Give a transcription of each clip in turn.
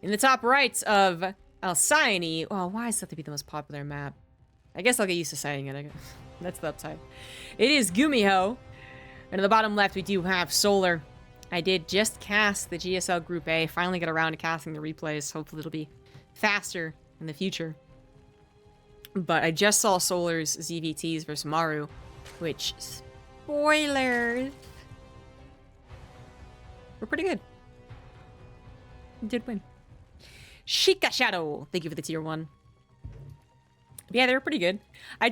In the top right of Alcyone, well, why is that to be the most popular map? I guess I'll get used to saying it. I guess. That's the upside. It is GuMiHo. And at the bottom left, we do have Solar. I did just cast the GSL Group A. Finally get around to casting the replays. Hopefully it'll be faster in the future. But I just saw Solar's ZVTs versus Maru, which, spoilers, were pretty good. Did win. Sheikah Shadow, thank you for the tier 1. Yeah, they were pretty good. I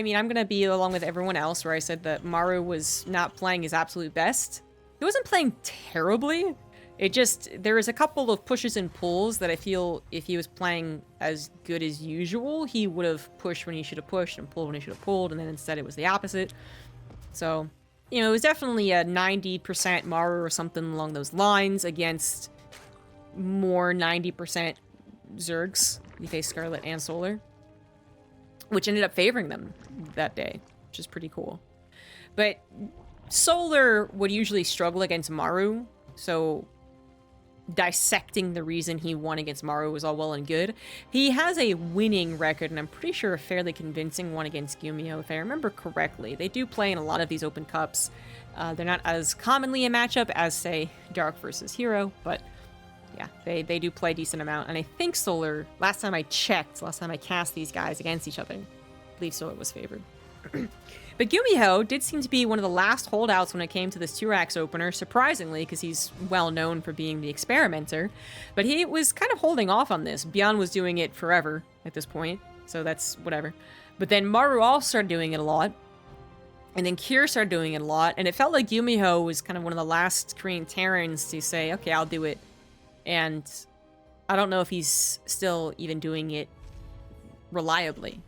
mean, I'm gonna be along with everyone else where I said that Maru was not playing his absolute best. He wasn't playing terribly. It just, there was a couple of pushes and pulls that I feel if he was playing as good as usual, he would have pushed when he should have pushed and pulled when he should have pulled, and then instead it was the opposite. So, you know, it was definitely a 90% Maru or something along those lines against more 90% Zergs. He faced Scarlet and Solar, which ended up favoring them that day, which is pretty cool. But Solar would usually struggle against Maru, so dissecting the reason he won against Maru was all well and good. He has a winning record, and I'm pretty sure a fairly convincing one against GuMiHo, if I remember correctly. They do play in a lot of these open cups. They're not as commonly a matchup as, say, Dark versus Hero, but yeah, they do play a decent amount. And I think Solar, last time I checked, last time I cast these guys against each other, I believe Solar was favored. But GuMiHo did seem to be one of the last holdouts when it came to this 2-Rax opener, surprisingly, because he's well known for being the experimenter. But he was kind of holding off on this. Beyond was doing it forever at this point, so that's whatever. But then Maru also started doing it a lot. And then Kier started doing it a lot. And it felt like GuMiHo was kind of one of the last Korean Terrans to say, okay, I'll do it. And I don't know if he's still even doing it reliably.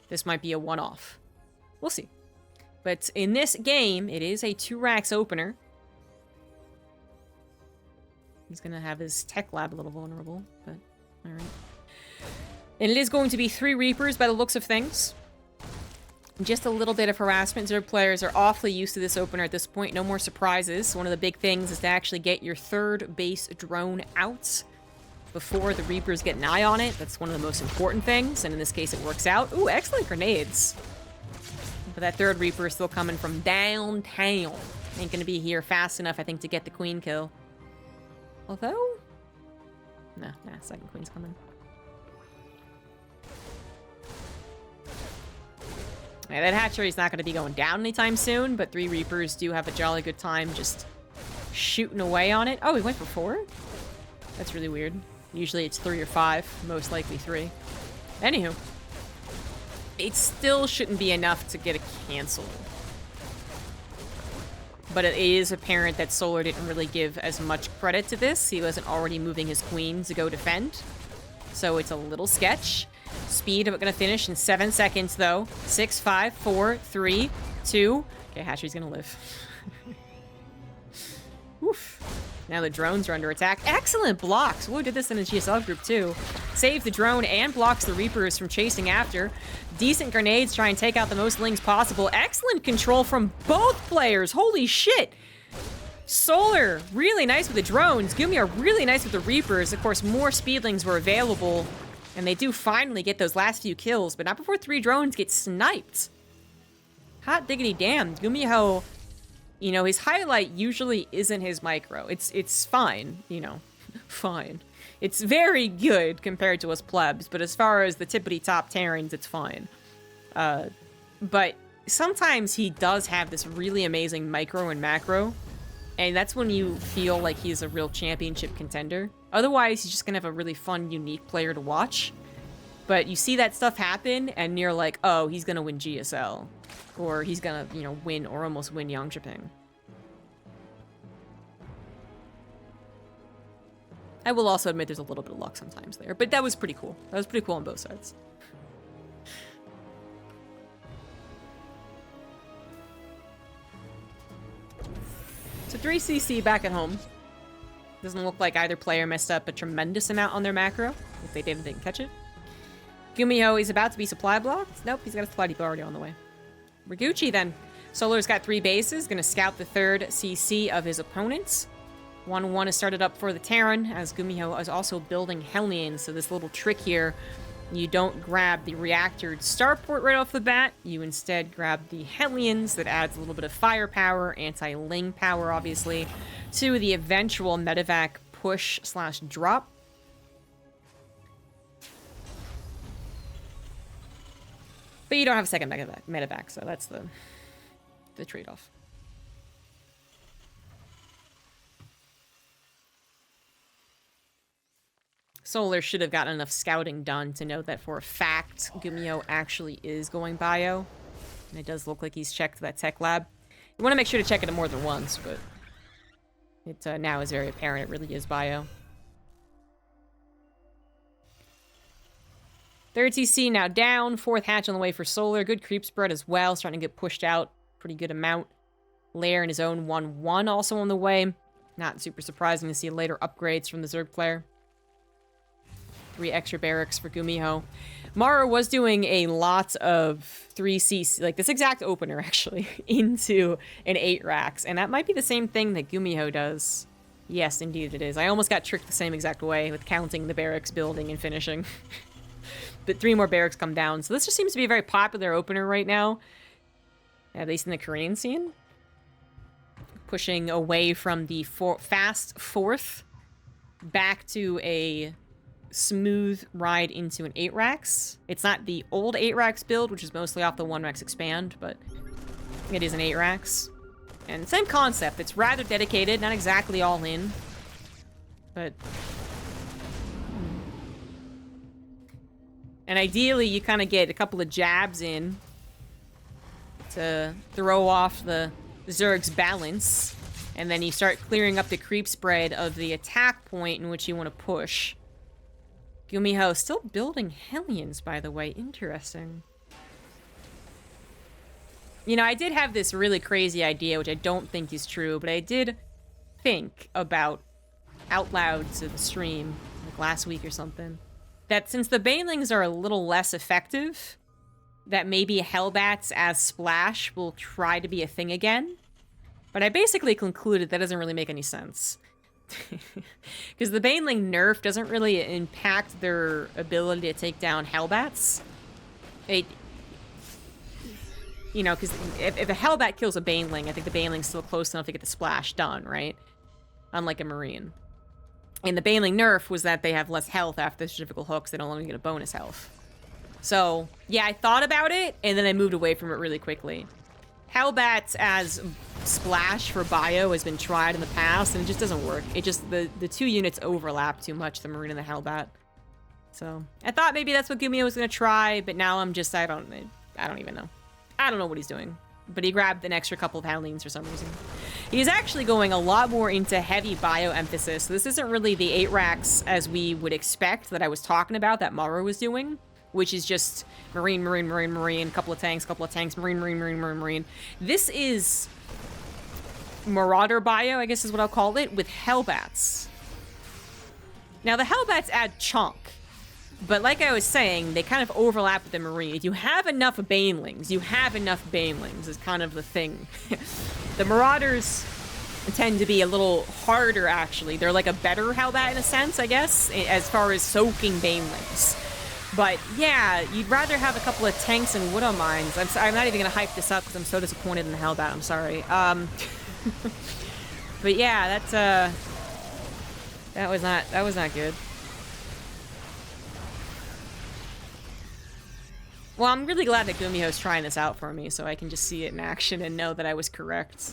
This might be a one-off. We'll see. But in this game, it is a 2-Rax opener. He's going to have his tech lab a little vulnerable, but alright. And it is going to be 3 Reapers by the looks of things. Just a little bit of harassment. Zerg players are awfully used to this opener at this point. No more surprises. One of the big things is to actually get your 3rd base drone out before the Reapers get an eye on it. That's one of the most important things, and in this case it works out. Ooh, excellent grenades. But that 3rd Reaper is still coming from downtown. Ain't gonna be here fast enough, I think, to get the Queen kill. Although... Nah, 2nd Queen's coming. Yeah, that hatchery's not gonna be going down anytime soon, but 3 Reapers do have a jolly good time just shooting away on it. Oh, he went for 4? That's really weird. Usually it's 3 or 5, most likely 3. Anywho. It still shouldn't be enough to get a cancel. But it is apparent that Solar didn't really give as much credit to this. He wasn't already moving his queen to go defend. So it's a little sketch. Speed, we're gonna finish in 7 seconds though. 6, 5, 4, 3, 2. Okay, hatchery's gonna live. Oof. Now the drones are under attack. Excellent blocks! Woo, did this in a GSL group too. Saves the drone and blocks the Reapers from chasing after. Decent grenades, try and take out the most lings possible. Excellent control from both players! Holy shit! Solar, really nice with the drones. GuMiHo really nice with the Reapers. Of course, more speedlings were available, and they do finally get those last few kills, but not before 3 drones get sniped. Hot diggity damn. GuMiHo, you know, his highlight usually isn't his micro. It's fine, you know, fine. It's very good compared to us plebs, but as far as the tippity-top Terrans, it's fine. But sometimes he does have this really amazing micro and macro, and that's when you feel like he's a real championship contender. Otherwise, he's just gonna have a really fun, unique player to watch. But you see that stuff happen, and you're like, oh, he's gonna win GSL. Or he's gonna, you know, win or almost win Yangtze. I will also admit there's a little bit of luck sometimes there, but that was pretty cool. That was pretty cool on both sides. So 3CC back at home. Doesn't look like either player messed up a tremendous amount on their macro. If they didn't, they didn't catch it. GuMiHo is about to be supply blocked. Nope, he's got a supply depot already on the way. We're Gucci then. Solar's got 3 bases, gonna scout the 3rd CC of his opponents. 1-1 is started up for the Terran, as GuMiHo is also building Hellions. So this little trick here, you don't grab the reactored starport right off the bat. You instead grab the Hellions. That adds a little bit of firepower, anti-ling power, obviously, to the eventual medevac push/drop. But you don't have a second medevac, so that's the trade-off. Solar should have gotten enough scouting done to know that for a fact GuMiHo actually is going bio. And it does look like he's checked that tech lab. You want to make sure to check it more than once, but it now is very apparent it really is bio. Third TC now down. Fourth hatch on the way for Solar. Good creep spread as well. Starting to get pushed out. Pretty good amount. Lair in his own 1-1 also on the way. Not super surprising to see later upgrades from the Zerg player. 3 extra barracks for GuMiHo. Mara was doing a lot of 3C, like this exact opener actually, into an 8 racks. And that might be the same thing that GuMiHo does. Yes, indeed it is. I almost got tricked the same exact way with counting the barracks building and finishing. But 3 more barracks come down. So this just seems to be a very popular opener right now. At least in the Korean scene. Pushing away from the fast fourth back to a smooth ride into an 8 racks. It's not the old 8 racks build, which is mostly off the 1 racks expand, but it is an 8 racks. And same concept. It's rather dedicated, not exactly all in, but... And ideally, you kind of get a couple of jabs in to throw off the Zerg's balance, and then you start clearing up the creep spread of the attack point in which you want to push. GuMiHo still building Hellions, by the way. Interesting. You know, I did have this really crazy idea, which I don't think is true, but I did think about out loud to the stream, like last week or something, that since the Banelings are a little less effective, that maybe Hellbats as Splash will try to be a thing again. But I basically concluded that doesn't really make any sense. Because the Baneling nerf doesn't really impact their ability to take down Hellbats. You know, because if a Hellbat kills a Baneling, I think the Baneling's still close enough to get the splash done, right? Unlike a Marine. And the Baneling nerf was that they have less health after the cervical hooks. They don't only get a bonus health. So, yeah, I thought about it, and then I moved away from it really quickly. Hellbats as splash for bio has been tried in the past, and it just doesn't work. It just, the 2 units overlap too much, the Marine and the Hellbat. So, I thought maybe that's what GuMiHo was going to try, but now I'm just, I don't even know. I don't know what he's doing. But he grabbed an extra couple of Howlings for some reason. He's actually going a lot more into heavy bio emphasis. So this isn't really the 8 racks as we would expect that I was talking about that Mara was doing, which is just Marine, Marine, Marine, Marine, couple of tanks, Marine, Marine, Marine, Marine, Marine. This is Marauder bio, I guess is what I'll call it, with Hellbats. Now the Hellbats add chunk. But like I was saying, they kind of overlap with the Marine. If you have enough Banelings, is kind of the thing. The Marauders tend to be a little harder, actually. They're like a better Hellbat in a sense, I guess, as far as soaking Banelings. But yeah, you'd rather have a couple of tanks and Widow Mines. I'm not even going to hype this up because I'm so disappointed in the Hellbat. I'm sorry. But yeah, that was not good. Well, I'm really glad that GuMiHo's trying this out for me, so I can just see it in action and know that I was correct.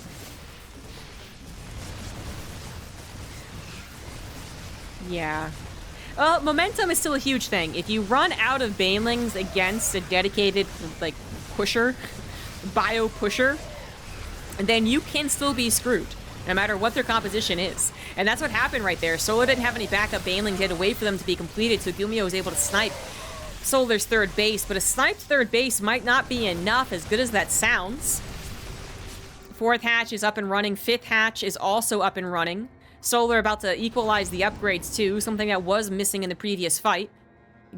Yeah. Well, momentum is still a huge thing. If you run out of Banelings against a dedicated, like, pusher, bio pusher, then you can still be screwed, no matter what their composition is. And that's what happened right there. Solo didn't have any backup Banelings. He had to wait for them to be completed, so GuMiHo was able to snipe Solar's third base, but a sniped third base might not be enough, as good as that sounds. Fourth hatch is up and running. Fifth hatch is also up and running. Solar about to equalize the upgrades too, something that was missing in the previous fight.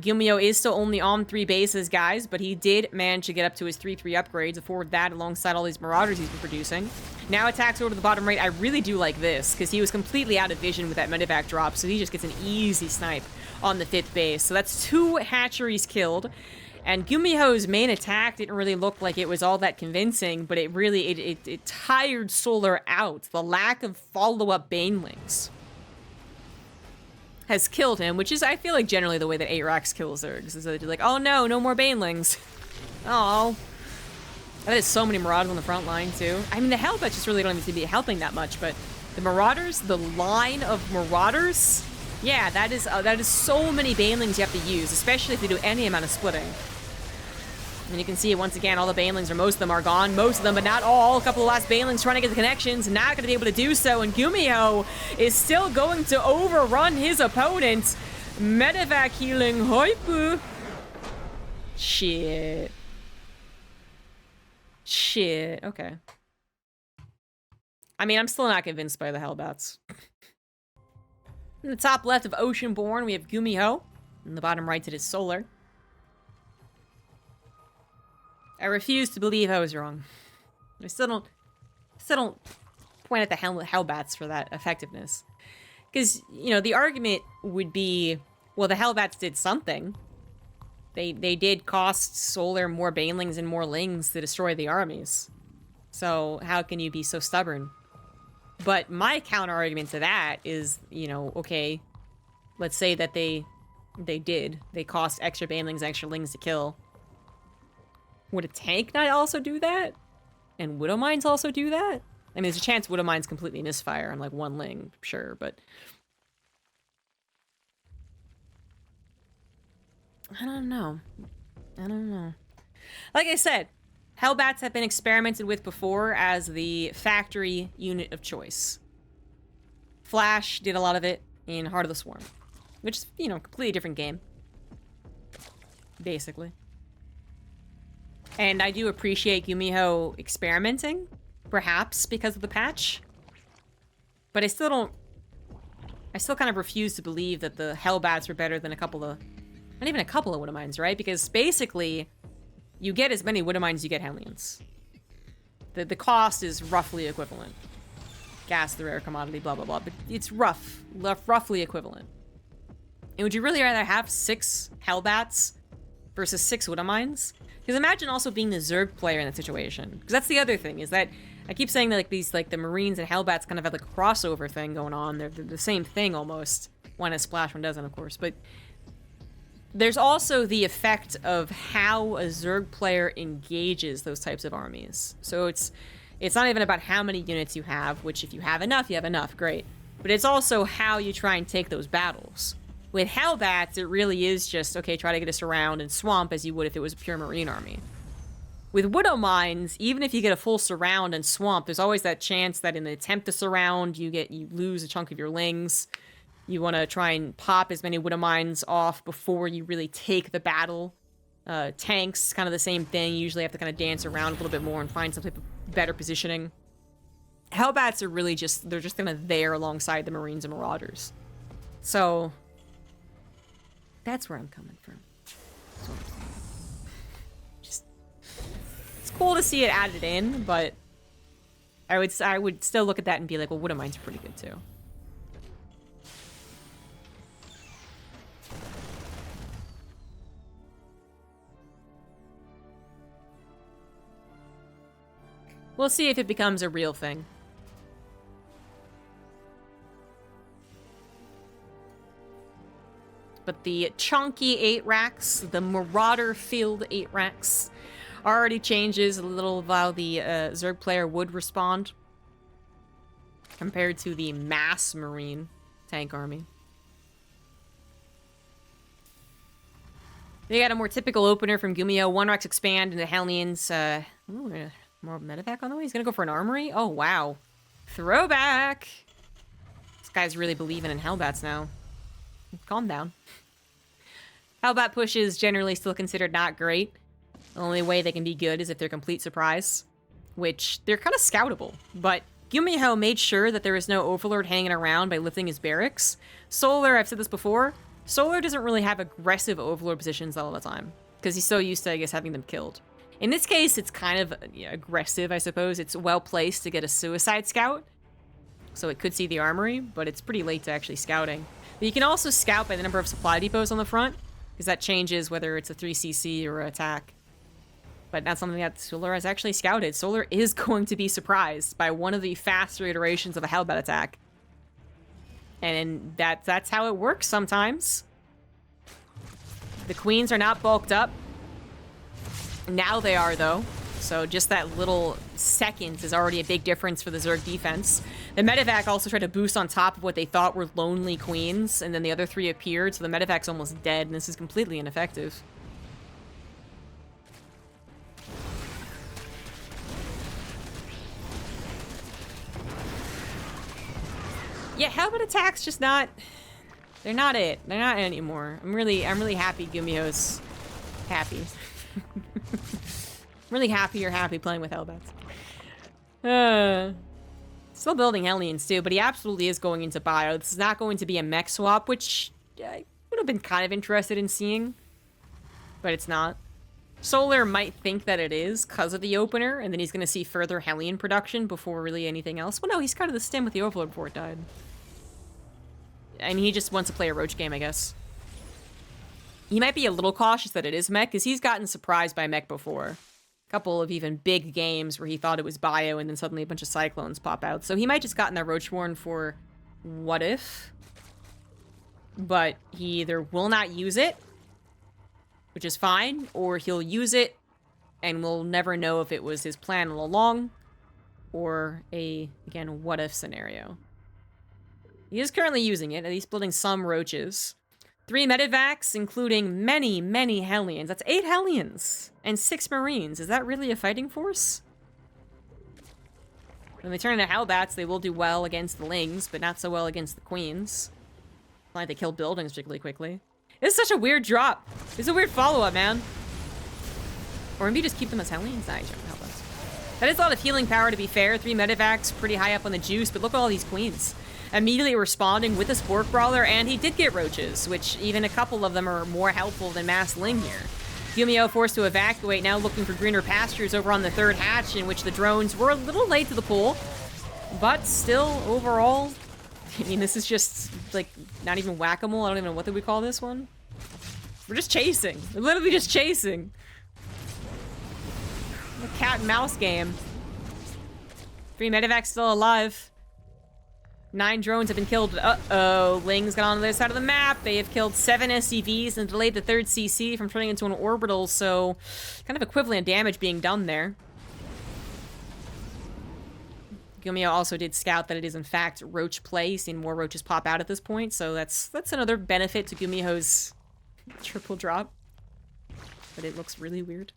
GuMiHo is still only on 3 bases, guys, but he did manage to get up to his 3-3 upgrades, afford that alongside all these Marauders he's been producing. Now attacks over to the bottom right. I really do like this, because he was completely out of vision with that medevac drop, so he just gets an easy snipe on the 5th base. So that's 2 hatcheries killed. And GuMiHo's main attack didn't really look like it was all that convincing, but it really, it tired Solar out. The lack of follow-up Banelings has killed him, which is, I feel like, generally the way that 8-Rax kills Zergs. Is that they're like, oh no, no more Banelings. Oh. That is so many Marauders on the front line, too. I mean, the Hellbats just really don't need to be helping that much, but the Marauders, the line of Marauders, yeah, that is so many Banelings you have to use, especially if you do any amount of splitting. And you can see, once again, all the Banelings, or most of them, are gone. Most of them, but not all. A couple of last Banelings trying to get the connections. Not going to be able to do so. And GuMiHo is still going to overrun his opponent. Medevac healing. Hoipu. Shit. Shit. Okay. I mean, I'm still not convinced by the Hellbats. In the top left of Oceanborn, we have GuMiHo. In the bottom right, it is Solar. I refuse to believe I was wrong. I still don't point at the Hellbats for that effectiveness. Because, you know, the argument would be, well, the Hellbats did something. They did cost Solar more Banelings and more Lings to destroy the armies. So how can you be so stubborn? But my counter argument to that is, you know, okay, let's say that they did. They cost extra Banelings, extra Lings to kill. Would a tank not also do that? And Widow Mines also do that? I mean, there's a chance Widow Mines completely misfire on, like, 1 Ling, sure, but... I don't know. I don't know. Like I said, Hellbats have been experimented with before as the factory unit of choice. Flash did a lot of it in Heart of the Swarm, which is, you know, a completely different game. Basically. And I do appreciate GuMiHo experimenting, perhaps because of the patch. But I still kind of refuse to believe that the Hellbats were better than a couple of... Not even a couple of Widow Mines, right? Because basically, you get as many Widow Mines as you get Hellions. The cost is roughly equivalent. Gas, the rare commodity, blah, blah, blah. But it's roughly equivalent. And would you really rather have 6 Hellbats versus 6 Widow Mines? Because imagine also being the Zerg player in that situation. Because that's the other thing, is that I keep saying that, like, these, like, the Marines and Hellbats kind of have, like, a crossover thing going on. They're the same thing, almost. One has Splash, one doesn't, of course. But there's also the effect of how a Zerg player engages those types of armies. So it's not even about how many units you have, which if you have enough, great. But it's also how you try and take those battles. With Hellbats, it really is just, okay, try to get a surround and swamp as you would if it was a pure Marine army. With Widow Mines, even if you get a full surround and swamp, there's always that chance that in the attempt to surround, you lose a chunk of your Lings. You want to try and pop as many Widow Mines off before you really take the battle. Tanks, kind of the same thing. You usually have to kind of dance around a little bit more and find some type of better positioning. Hellbats are really just, they're just kind of there alongside the Marines and Marauders. So... that's where I'm coming from. That's what I'm saying. Just, it's cool to see it added in, but I would still look at that and be like, well, Widow Mines are pretty good too. We'll see if it becomes a real thing. But the chunky 8-Rax, the Marauder-filled 8-Rax, already changes a little of how the Zerg player would respond compared to the mass Marine tank army. They got a more typical opener from GuMiHo. 1-Rax expand into Hellions. Ooh, more medevac on the way? He's gonna go for an armory? Oh, wow. Throwback! This guy's really believing in Hellbats now. Calm down. Hellbat push is generally still considered not great. The only way they can be good is if they're complete surprise, which they're kind of scoutable. But GuMiHo made sure that there was no Overlord hanging around by lifting his barracks. Solar, I've said this before, Solar doesn't really have aggressive overlord positions all the time, because he's so used to, I guess, having them killed. In this case, it's kind of aggressive, I suppose. It's well placed to get a suicide scout, so it could see the armory, but it's pretty late to actually scouting. But you can also scout by the number of supply depots on the front, because that changes whether it's a 3cc or an attack. But that's something that Solar has actually scouted. Solar is going to be surprised by one of the faster iterations of a Hellbat attack. And that's how it works sometimes. The queens are not bulked up. Now they are, though. So just that little seconds is already a big difference for the Zerg defense. The medevac also tried to boost on top of what they thought were lonely queens, and then the other three appeared, so the medevac's almost dead, and this is completely ineffective. Yeah, Hellbat attacks just not... They're not it. They're not it anymore. I'm really happy GuMiHo's happy. I'm really happy you're happy playing with Hellbats. Still building Hellions too, but he absolutely is going into bio. This is not going to be a mech swap, which I would have been kind of interested in seeing, but it's not. Solar might think that it is because of the opener, and then he's going to see further Hellion production before really anything else. Well, no, he's cut of the stem with the Overlord before it died. And he just wants to play a roach game, I guess. He might be a little cautious that it is mech, because he's gotten surprised by mech before. A couple of even big games where he thought it was bio, and then suddenly a bunch of cyclones pop out. So he might just gotten that Roachborn for what if. But he either will not use it, which is fine, or he'll use it, and we'll never know if it was his plan all along, or a, again, what if scenario. He is currently using it, and he's building some roaches. 3 medevacs, including many, many Hellions. That's 8 Hellions and 6 Marines. Is that really a fighting force? When they turn into Hellbats, they will do well against the Lings, but not so well against the Queens. Not like they kill buildings particularly quickly. It's such a weird drop. It's a weird follow-up, man. Or maybe just keep them as Hellions? Nah, you shouldn't help us. That is a lot of healing power, to be fair. 3 medevacs, pretty high up on the juice, but look at all these Queens. Immediately responding with a Spork Brawler, and he did get roaches, which even a couple of them are more helpful than Mass Ling here. GuMiHo forced to evacuate, now looking for greener pastures over on the 3rd hatch, in which the drones were a little late to the pool. But still, overall, I mean, this is just, like, not even whack-a-mole. I don't even know what we call this one. We're just chasing. We're literally just chasing. A cat and mouse game. 3 medevacs still alive. 9 drones have been killed. Uh-oh. Ling's got on the other side of the map. They have killed 7 SCVs and delayed the 3rd CC from turning into an orbital, so kind of equivalent damage being done there. GuMiHo also did scout that it is in fact roach play. Seen more roaches pop out at this point, so that's another benefit to GuMiHo's triple drop. But it looks really weird.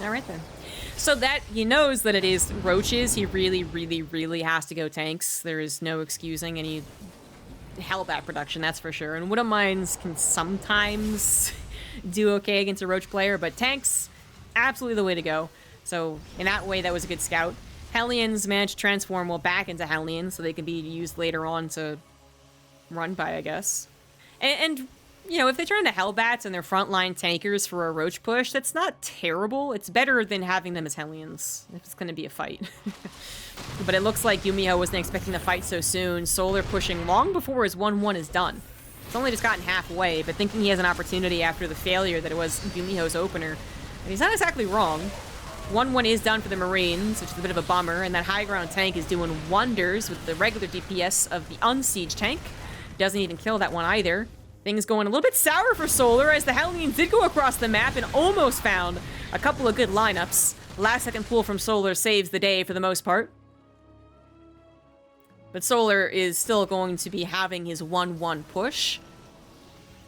Alright then. So that, he knows that it is roaches. He really, really, really has to go tanks. There is no excusing any Hellbat production, that's for sure. And Wood Mines can sometimes do okay against a roach player, but tanks, absolutely the way to go. So in that way, that was a good scout. Hellions managed to transform well back into Hellions, so they can be used later on to run by, I guess. And you know, if they turn into Hellbats and they're frontline tankers for a roach push, that's not terrible. It's better than having them as Hellions, if it's going to be a fight. But it looks like GuMiHo wasn't expecting the fight so soon. Solar pushing long before his 1-1 is done. It's only just gotten halfway, but thinking he has an opportunity after the failure that it was GuMiHo's opener. And he's not exactly wrong. 1-1 is done for the Marines, which is a bit of a bummer, and that high ground tank is doing wonders with the regular DPS of the unsiege tank. Doesn't even kill that one either. Things going a little bit sour for Solar, as the Hellions did go across the map and almost found a couple of good lineups. Last second pull from Solar saves the day for the most part. But Solar is still going to be having his 1-1 push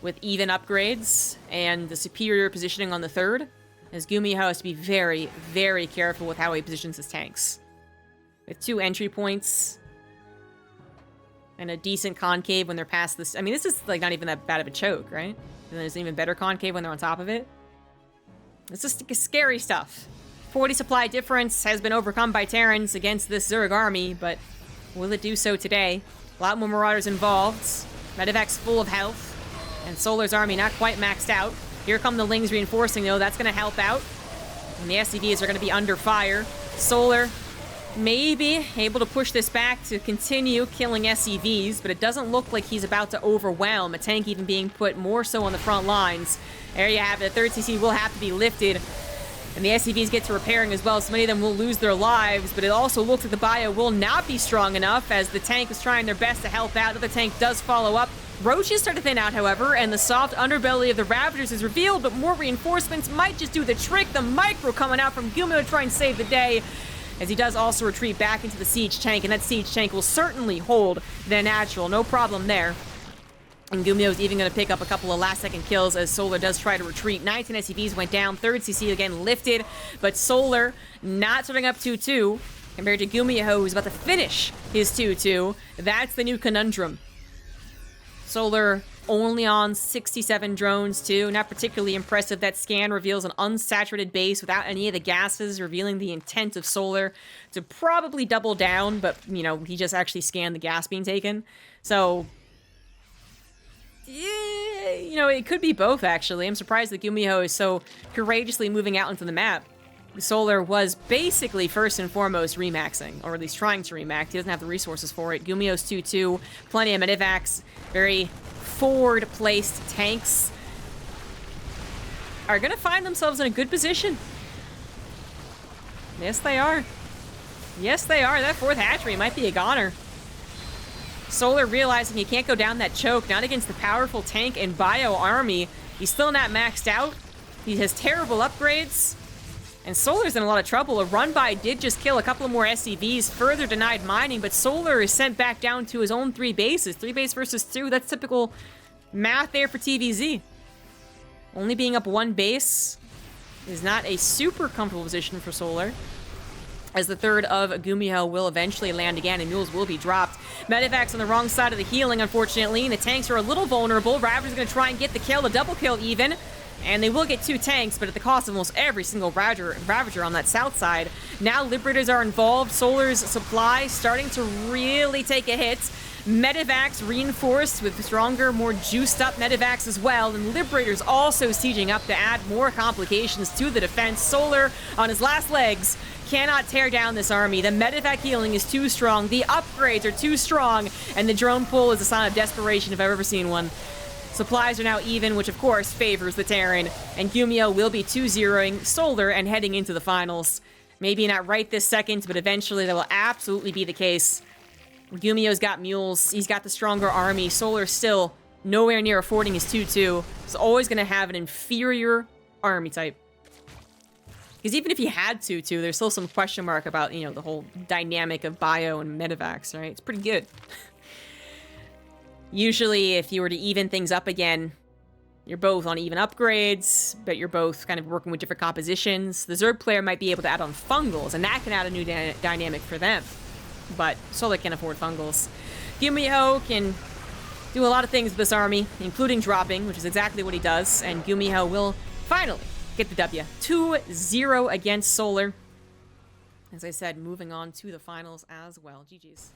with even upgrades and the superior positioning on the 3rd, as GuMiHo has to be very, very careful with how he positions his tanks. With 2 entry points and a decent concave when they're past this. I mean, this is like not even that bad of a choke, right? And there's an even better concave when they're on top of it. It's just scary stuff. 40 supply difference has been overcome by Terrans against this Zerg army, but will it do so today? A lot more Marauders involved. Medivac's full of health, and Solar's army not quite maxed out. Here come the Lings reinforcing, though. That's going to help out. And the SCVs are going to be under fire. Solar maybe able to push this back to continue killing SCVs, but it doesn't look like he's about to overwhelm. A tank even being put more so on the front lines. There you have it. The 3rd CC will have to be lifted. And the SCVs get to repairing as well, so many of them will lose their lives, but it also looks like the bio will not be strong enough as the tank is trying their best to help out. The other tank does follow up. Roaches start to thin out, however, and the soft underbelly of the Ravagers is revealed, but more reinforcements might just do the trick. The micro coming out from GuMiHo to try and save the day, as he does also retreat back into the siege tank, and that siege tank will certainly hold the natural. No problem there. And GuMiHo's even going to pick up a couple of last-second kills as Solar does try to retreat. 19 SCVs went down. 3rd CC again lifted, but Solar not starting up 2-2 compared to GuMiHo, who's about to finish his 2-2. That's the new conundrum. Solar only on 67 drones, too. Not particularly impressive. That scan reveals an unsaturated base without any of the gases, revealing the intent of Solar to probably double down, but, you know, he just actually scanned the gas being taken. So, yeah, you know, it could be both, actually. I'm surprised that GuMiHo is so courageously moving out into the map. Solar was basically first and foremost remaxing, or at least trying to remax. He doesn't have the resources for it. GuMiHo's 2-2, plenty of medivacs, very forward-placed tanks are going to find themselves in a good position. Yes, they are. Yes, they are. That 4th hatchery might be a goner. Solar realizing he can't go down that choke, not against the powerful tank and bio army. He's still not maxed out. He has terrible upgrades. And Solar's in a lot of trouble. A run-by did just kill a couple of more SCVs, further denied mining, but Solar is sent back down to his own 3 bases. 3 base versus 2, that's typical math there for TvZ. Only being up 1 base is not a super comfortable position for Solar, as the 3rd of GuMiHo will eventually land again, and mules will be dropped. Medivac's on the wrong side of the healing, unfortunately, and the tanks are a little vulnerable. Ravager's going to try and get the kill, a double kill even. And they will get 2 tanks, but at the cost of almost every single Ravager on that south side. Now Liberators are involved. Solar's supply starting to really take a hit. Medivacs reinforced with stronger, more juiced up Medivacs as well. And Liberators also sieging up to add more complications to the defense. Solar on his last legs cannot tear down this army. The Medivac healing is too strong. The upgrades are too strong. And the drone pull is a sign of desperation if I've ever seen one. Supplies are now even, which of course favors the Terran, and GuMiHo will be 2-0ing Solar and heading into the finals. Maybe not right this second, but eventually that will absolutely be the case. GuMiHo's got mules, he's got the stronger army. Solar's still nowhere near affording his 2-2. He's always going to have an inferior army type. Because even if he had 2-2, there's still some question mark about, you know, the whole dynamic of bio and medivacs, right? It's pretty good. Usually, if you were to even things up again, you're both on even upgrades, but you're both kind of working with different compositions. The Zerg player might be able to add on fungals, and that can add a new dynamic for them. But Solar can't afford fungals. GuMiHo can do a lot of things with this army, including dropping, which is exactly what he does, and GuMiHo will finally get the W. 2-0 against Solar. As I said, moving on to the finals as well. GG's.